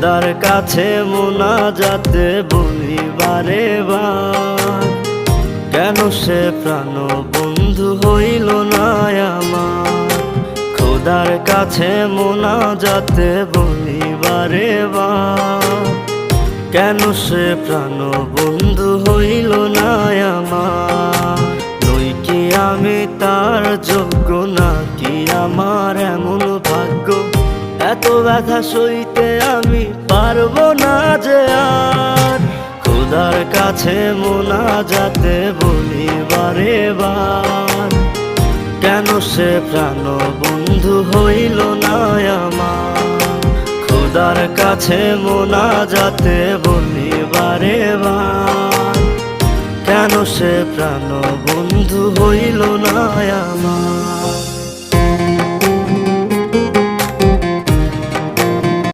খোদার কাছে মোনাজাতে বলি বারে বার, কেন সে প্রাণ বন্ধু হইল না আমার। খোদার কাছে মোনাজাতে বলি বারে বার, কেন সে প্রাণ বন্ধু হইল না আমার। নই কি আমি তার যোগ্য, নাকি আমার এমন ভাগ্য, এত ব্যথা সইতে আমি পারবো না যে আর। খোদার কাছে মোনাজাতে বলি বারে বার, কেন সে প্রাণ বন্ধু হইল না আমার। খোদার কাছে মোনাজাতে বলি বারে বার, কেন সে প্রাণ বন্ধু হইল না আমার।